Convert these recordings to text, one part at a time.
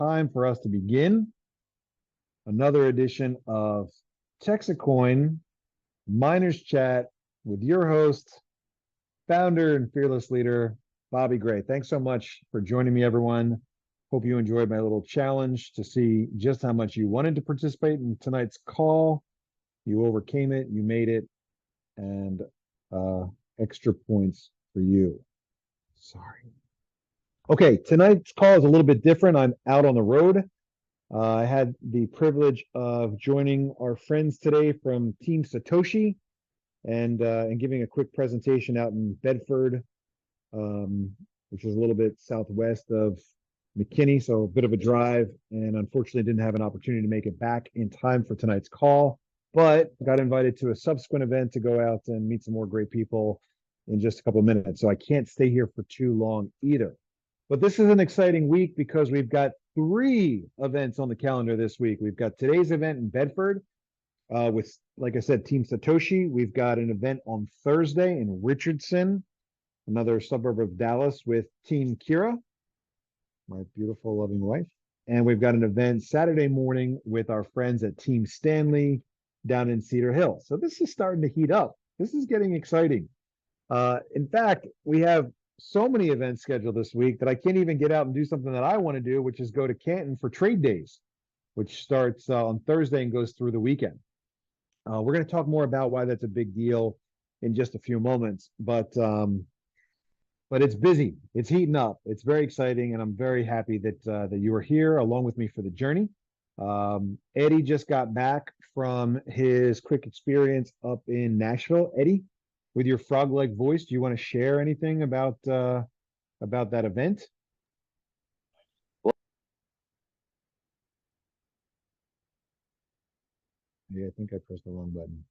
time for us to begin another edition of Texacoin Miners Chat with your host, founder, and fearless leader, Bobby Gray. Thanks so much for joining me, everyone. Hope you enjoyed my little challenge to see just how much you wanted to participate in tonight's call. You overcame it, you made it, and extra points for you. Sorry. Okay, tonight's call is a little bit different. I'm out on the road. I had the privilege of joining our friends today from Team Satoshi and giving a quick presentation out in Bedford, which is a little bit southwest of McKinney, so a bit of a drive, and unfortunately didn't have an opportunity to make it back in time for tonight's call, but got invited to a subsequent event to go out and meet some more great people in just a couple of minutes. So I can't stay here for too long either. But this is an exciting week because we've got 3 events on the calendar this week. We've got today's event in Bedford with, like I said, Team Satoshi. We've got an event on Thursday in Richardson, another suburb of Dallas, with Team Kira, my beautiful, loving wife. And we've got an event Saturday morning with our friends at Team Stanley down in Cedar Hill. So this is starting to heat up. This is getting exciting. In fact, we have so many events scheduled this week that I can't even get out and do something that I want to do, which is go to Canton for Trade Days, which starts on Thursday and goes through the weekend. We're going to talk more about why that's a big deal in just a few moments, but it's busy. It's heating up. It's very exciting, and I'm very happy that you are here along with me for the journey. Eddie just got back from his quick experience up in Nashville. Eddie, with your frog-like voice, do you want to share anything about that event? Yeah, I think I pressed the wrong button.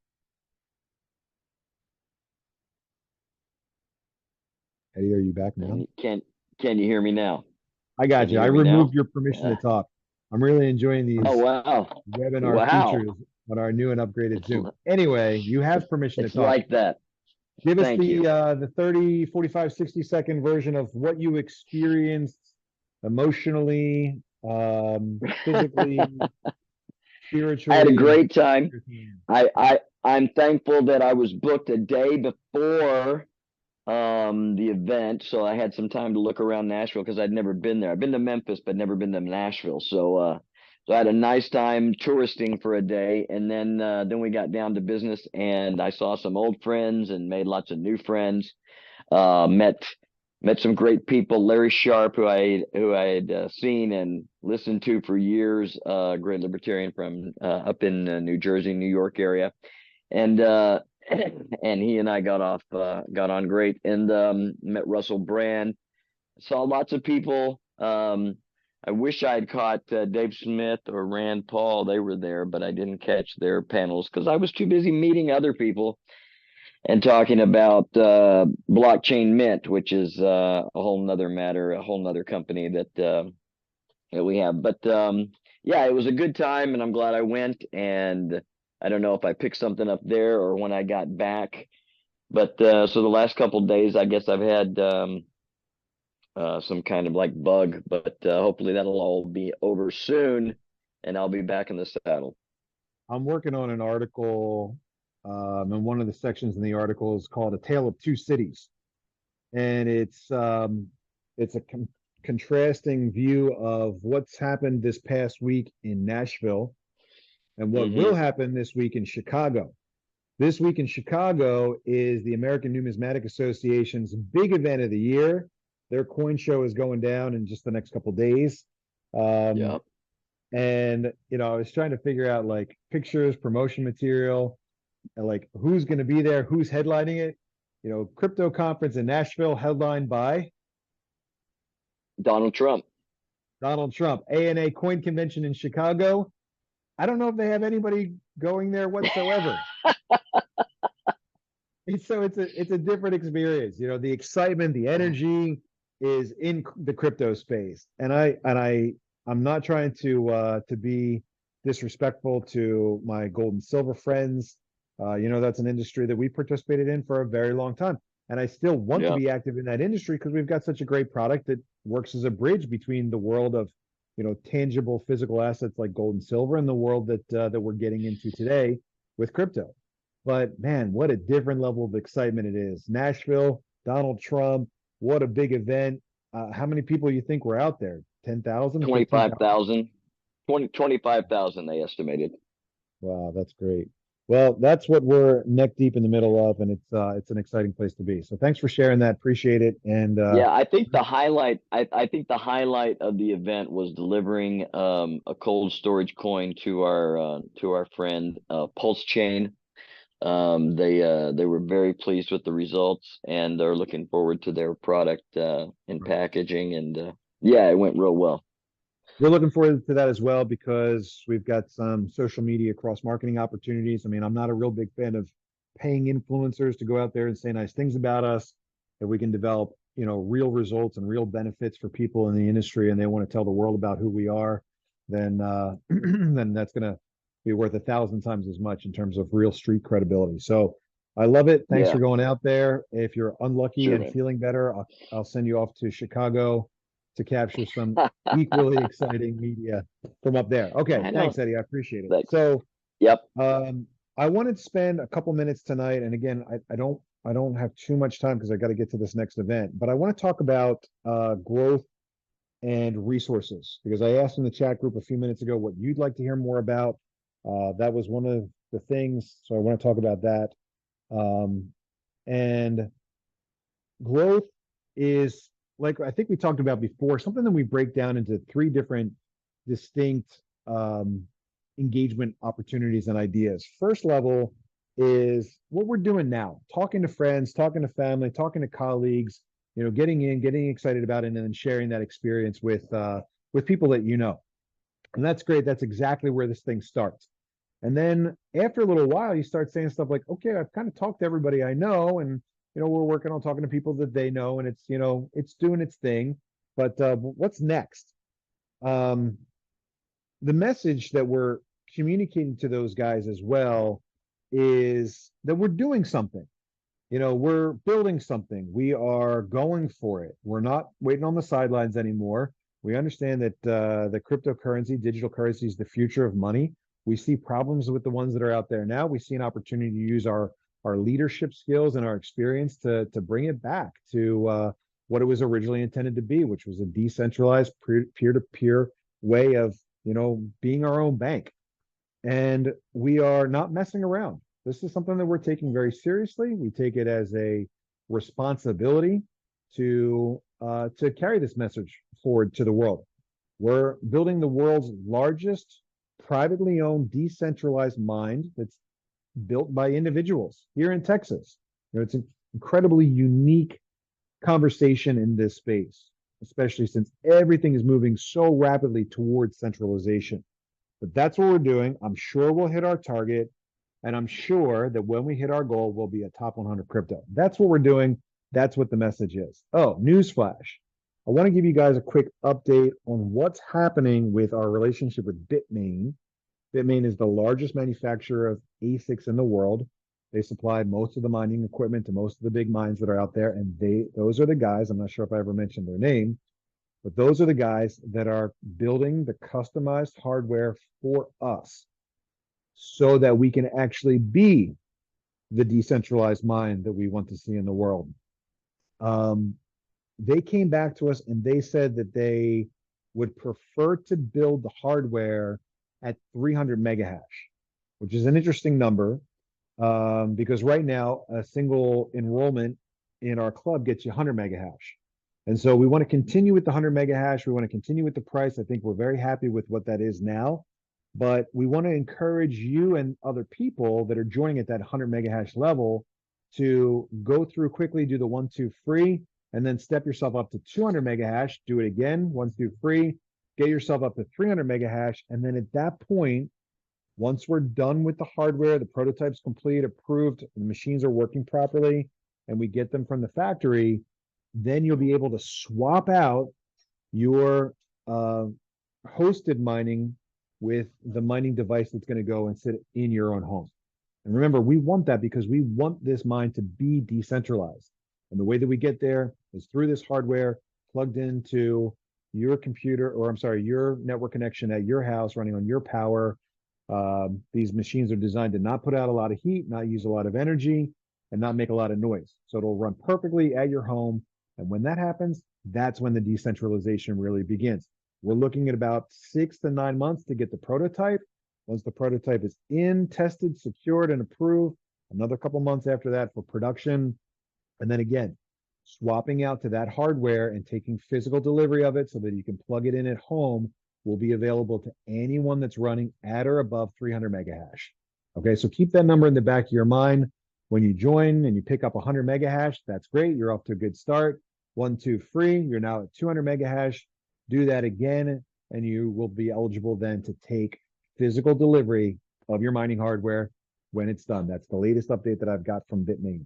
Eddie, are you back now? Can you hear me now? I got Can you. you I hear me removed now? your permission to talk. I'm really enjoying Oh these wow. webinar Wow. features on our new and upgraded It's Zoom. Anyway, you have permission to it's talk. like that. Give us Thank you. the 30, 45, 60-second version of what you experienced emotionally, physically, I had a spiritually, and great time. your team. I'm thankful that I was booked a day before the event, so I had some time to look around Nashville because I'd never been there. I've been to Memphis but never been to Nashville. So I had a nice time touristing for a day, and then we got down to business, and I saw some old friends and made lots of new friends. Met some great people. Larry Sharp, who I had seen and listened to for years, great libertarian from up in New Jersey, New York area, and and he and I got on great, and met Russell Brand. Saw lots of people. I wish I'd caught Dave Smith or Rand Paul. They were there, but I didn't catch their panels because I was too busy meeting other people and talking about blockchain mint, which is a whole nother matter, a whole nother company that we have. But yeah, it was a good time, and I'm glad I went. And I don't know if I picked something up there or when I got back. But so the last couple of days, I guess I've had some kind of like bug, but hopefully that'll all be over soon, and I'll be back in the saddle. I'm working on an article, and one of the sections in the article is called "A Tale of Two Cities," and it's a contrasting view of what's happened this past week in Nashville and what will Hmm. happen this week in Chicago. This week in Chicago is the American Numismatic Association's big event of the year. Their coin show is going down in just the next couple of days. Um, Yeah. and I was trying to figure out like pictures, promotion material, and like who's going to be there, who's headlining it. Crypto conference in Nashville, headlined by Donald Trump. Donald Trump. ANA Coin Convention in Chicago. I don't know if they have anybody going there whatsoever. It's a different experience. The excitement, the energy is in the crypto space, and I'm not trying to be disrespectful to my gold and silver friends. That's an industry that we participated in for a very long time, and I still want to Yeah. be active in that industry because we've got such a great product that works as a bridge between the world of tangible physical assets like gold and silver in the world that we're getting into today with crypto. But man, what a different level of excitement it is. Nashville, Donald Trump, what a big event. How many people you think were out there? 10,000, 15,000? 25,000, 25,000 they estimated. Wow, that's great. Well, that's what we're neck deep in the middle of, and it's an exciting place to be. So thanks for sharing that. Appreciate it. And Yeah, I think the highlight I think the highlight of the event was delivering a cold storage coin to our friend Pulse Chain. They were very pleased with the results and are looking forward to their product and packaging, and yeah, it went real well. we're looking forward to that as well because we've got some social media cross marketing opportunities. I mean, I'm not a real big fan of paying influencers to go out there and say nice things about us. If we can develop, real results and real benefits for people in the industry, and they want to tell the world about who we are, then then that's going to be worth 1,000 times as much in terms of real street credibility. So I love it. Thanks Yeah, for going out there. If you're unlucky sure, and man. feeling better, I'll send you off to Chicago to capture some equally exciting media from up there. Okay, I thanks, know. Eddie. I appreciate it. Thanks. So, Yep. I wanted to spend a couple minutes tonight, and again, I don't have too much time because I got to get to this next event, but I want to talk about growth and resources because I asked in the chat group a few minutes ago what you'd like to hear more about. That was one of the things, so I want to talk about that. And growth is, like I think we talked about before, something that we break down into three different distinct engagement opportunities and ideas. First level is what we're doing now, talking to friends, talking to family, talking to colleagues, getting excited about it, and then sharing that experience with people that you know. And that's great. That's exactly where this thing starts. And then after a little while, you start saying stuff like, okay, I've kind of talked to everybody I know, and we're working on talking to people that they know, and it's doing its thing. But what's next? Um, the message that we're communicating to those guys as well is that we're doing something. We're building something. We are going for it. We're not waiting on the sidelines anymore. We understand that the cryptocurrency, digital currency is the future of money. We see problems with the ones that are out there now. We see an opportunity to use our leadership skills and our experience to bring it back to what it was originally intended to be, which was a decentralized peer-to-peer way of being our own bank. And we are not messing around. This is something that we're taking very seriously. We take it as a responsibility to carry this message forward to the world. We're building the world's largest privately owned decentralized mine that's built by individuals here in Texas. It's an incredibly unique conversation in this space, especially since everything is moving so rapidly towards centralization. But that's what we're doing. I'm sure we'll hit our target. And I'm sure that when we hit our goal, we'll be a top 100 crypto. That's what we're doing. That's what the message is. Oh, newsflash. I want to give you guys a quick update on what's happening with our relationship with Bitmain. Bitmain is the largest manufacturer of ASICs in the world. They supply most of the mining equipment to most of the big mines that are out there. And those are the guys, I'm not sure if I ever mentioned their name, but those are the guys that are building the customized hardware for us so that we can actually be the decentralized mine that we want to see in the world. They came back to us and they said that they would prefer to build the hardware at 300 megahash, which is an interesting number because right now a single enrollment in our club gets you 100 megahash. And so we want to continue with the 100 megahash. We want to continue with the price. I think we're very happy with what that is now. But we want to encourage you and other people that are joining at that 100 megahash level to go through quickly, do the 1-2 free, and then step yourself up to 200 megahash, do it again, 1-2 free, get yourself up to 300 megahash. And then at that point, once we're done with the hardware, the prototype's complete, approved, the machines are working properly, and we get them from the factory, then you'll be able to swap out your hosted mining with the mining device that's going to go and sit in your own home. And remember, we want that because we want this mine to be decentralized. And the way that we get there is through this hardware plugged into your computer, or I'm sorry, your network connection at your house running on your power. These machines are designed to not put out a lot of heat, not use a lot of energy, and not make a lot of noise. So it'll run perfectly at your home. And when that happens, that's when the decentralization really begins. We're looking at about 6 to 9 months to get the prototype. Once the prototype is in, tested, secured, and approved, another couple months after that for production. And then again, swapping out to that hardware and taking physical delivery of it so that you can plug it in at home will be available to anyone that's running at or above 300 mega hash. Okay, so keep that number in the back of your mind. When you join and you pick up 100 mega hash, that's great. You're off to a good start. 1, 2, free. You're now at 200 mega hash. Do that again, and you will be eligible then to take physical delivery of your mining hardware when it's done. That's the latest update that I've got from Bitmain.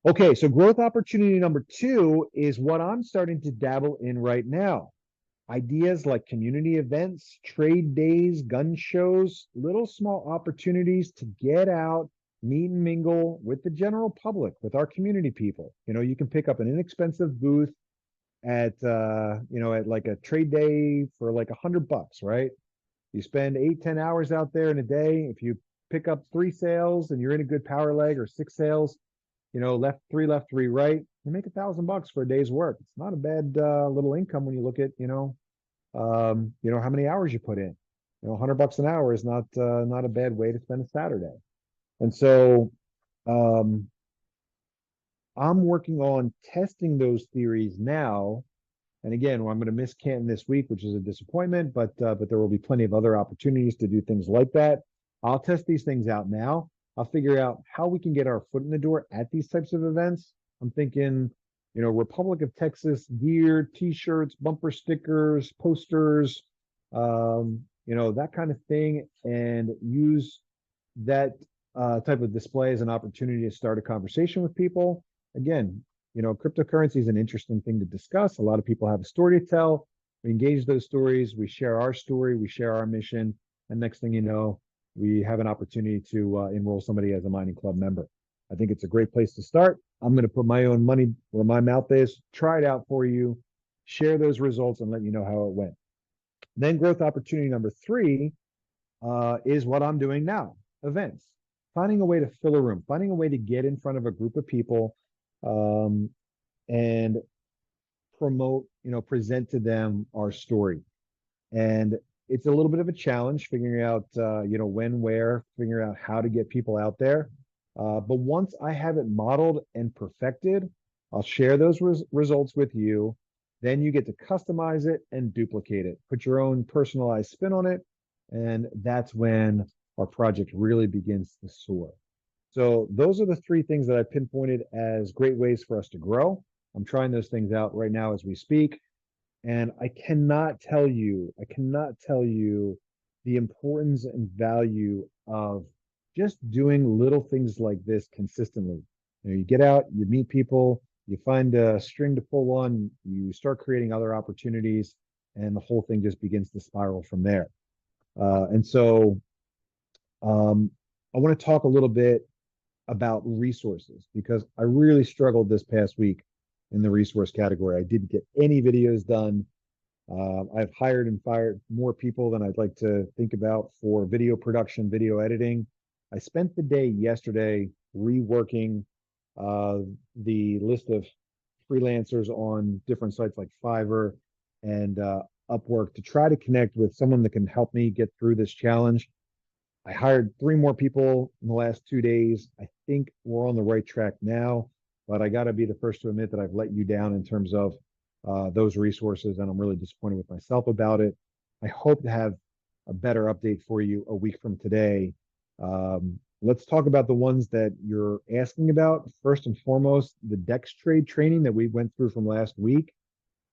Okay, so growth opportunity number 2 is what I'm starting to dabble in right now. Ideas like community events, trade days, gun shows, little small opportunities to get out, meet and mingle with the general public, with our community people. You know, you can pick up an inexpensive booth at at like a trade day for like $100, right? You spend 8-10 hours out there in a day. If you pick up 3 sales and you're in a good power leg, or 6 sales, left, three, right, you make $1,000 for a day's work. It's not a bad little income when you look at, how many hours you put in. $100 an hour is not a bad way to spend a Saturday. And so I'm working on testing those theories now. And again, I'm going to miss Canton this week, which is a disappointment, but there will be plenty of other opportunities to do things like that. I'll test these things out now. I'll figure out how we can get our foot in the door at these types of events. I'm thinking, Republic of Texas gear, T-shirts, bumper stickers, posters, that kind of thing, and use that type of display as an opportunity to start a conversation with people. Again, cryptocurrency is an interesting thing to discuss. A lot of people have a story to tell. We engage those stories. We share our story. We share our mission. And next thing you know, we have an opportunity to enroll somebody as a mining club member. I think it's a great place to start. I'm going to put my own money where my mouth is, try it out for you, share those results, and let you know how it went. Then growth opportunity number 3 is what I'm doing now, events. Finding a way to fill a room, finding a way to get in front of a group of people and promote, present to them our story. And it's a little bit of a challenge figuring out, when, where, figuring out how to get people out there. But once I have it modeled and perfected, I'll share those results with you. Then you get to customize it and duplicate it, put your own personalized spin on it. And that's when our project really begins to soar. So those are the 3 things that I pinpointed as great ways for us to grow. I'm trying those things out right now as we speak. And I cannot tell you the importance and value of just doing little things like this consistently. You get out, you meet people, you find a string to pull on, you start creating other opportunities, and the whole thing just begins to spiral from there. And so I want to talk a little bit about resources, because I really struggled this past week in the resource category. I didn't get any videos done. I've hired and fired more people than I'd like to think about for video production, video editing. I spent the day yesterday reworking the list of freelancers on different sites like Fiverr and Upwork to try to connect with someone that can help me get through this challenge. I hired 3 more people in the last 2 days. I think we're on the right track now, but I got to be the first to admit that I've let you down in terms of those resources, and I'm really disappointed with myself about it. I hope to have a better update for you a week from today. Let's talk about the ones that you're asking about. First and foremost, the DEX trade training that we went through from last week.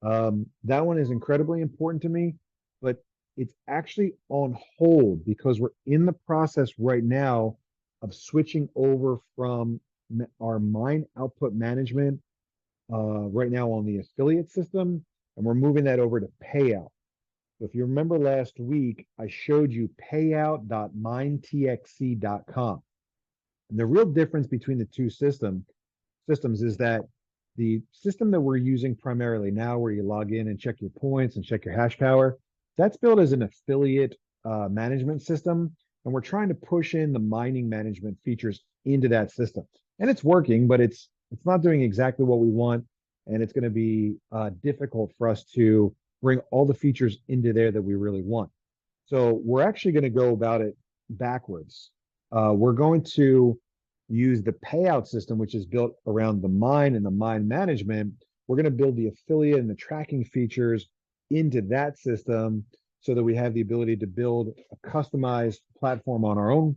That one is incredibly important to me, but it's actually on hold because we're in the process right now of switching over from our mine output management right now on the affiliate system, and we're moving that over to Payout. So if you remember last week, I showed you payout.minetxc.com. And the real difference between the two systems is that the system that we're using primarily now, where you log in and check your points and check your hash power, that's built as an affiliate management system. And we're trying to push in the mining management features into that system. And it's working, but it's not doing exactly what we want. And it's going to be difficult for us to bring all the features into there that we really want. So we're actually going to go about it backwards. We're going to use the payout system, which is built around the mine and the mine management. We're going to build the affiliate and the tracking features into that system so that we have the ability to build a customized platform on our own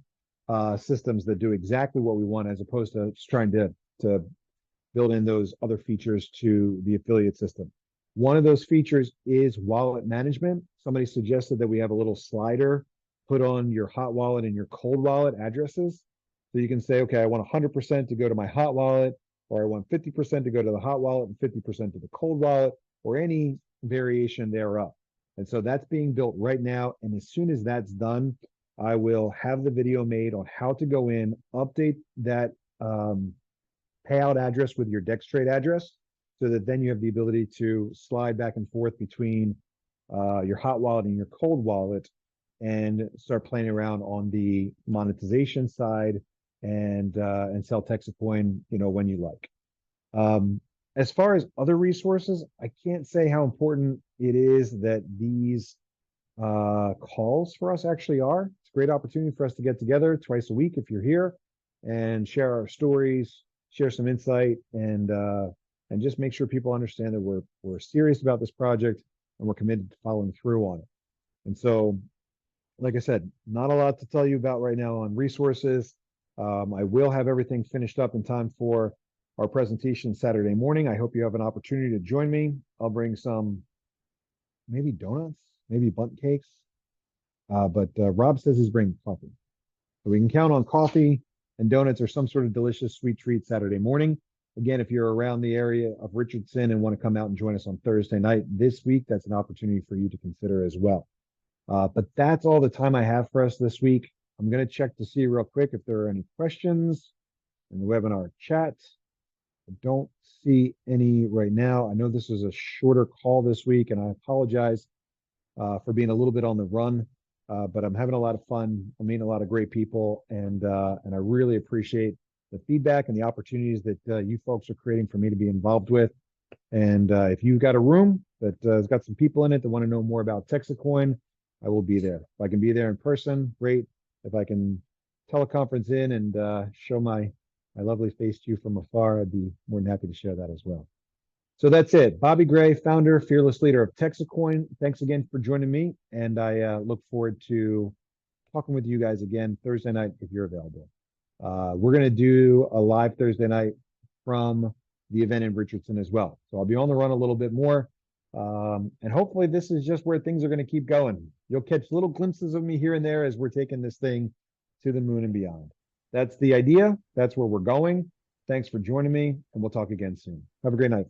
systems that do exactly what we want, as opposed to just trying to build in those other features to the affiliate system. One of those features is wallet management. Somebody suggested that we have a little slider put on your hot wallet and your cold wallet addresses. So you can say, okay, I want 100% to go to my hot wallet, or I want 50% to go to the hot wallet and 50% to the cold wallet, or any variation thereof. And so that's being built right now. And as soon as that's done, I will have the video made on how to go in, update that payout address with your Dextrade address, so that then you have the ability to slide back and forth between your hot wallet and your cold wallet, and start playing around on the monetization side and sell Texacoin, when you like. As far as other resources, I can't say how important it is that these calls for us actually are. It's a great opportunity for us to get together twice a week if you're here and share our stories, share some insight, and just make sure people understand that we're serious about this project and we're committed to following through on it. And so, like I said, not a lot to tell you about right now on resources. I will have everything finished up in time for our presentation Saturday morning. I hope you have an opportunity to join me. I'll bring some, maybe donuts, maybe bundt cakes. But Rob says he's bringing coffee. So we can count on coffee and donuts or some sort of delicious sweet treat Saturday morning. Again, if you're around the area of Richardson and want to come out and join us on Thursday night this week, that's an opportunity for you to consider as well. But that's all the time I have for us this week. I'm going to check to see real quick if there are any questions in the webinar chat. I don't see any right now. I know this is a shorter call this week, and I apologize for being a little bit on the run, but I'm having a lot of fun. I'm meeting a lot of great people, and I really appreciate the feedback and the opportunities that you folks are creating for me to be involved with. And if you've got a room that has got some people in it that want to know more about Texacoin, I will be there. If I can be there in person, great. If I can teleconference in and show my lovely face to you from afar, I'd be more than happy to share that as well. So that's it. Bobby Gray, founder, fearless leader of Texacoin. Thanks again for joining me, and I look forward to talking with you guys again Thursday night if you're available. We're going to do a live Thursday night from the event in Richardson as well. So I'll be on the run a little bit more. And hopefully this is just where things are going to keep going. You'll catch little glimpses of me here and there as we're taking this thing to the moon and beyond. That's the idea. That's where we're going. Thanks for joining me, and we'll talk again soon. Have a great night, folks.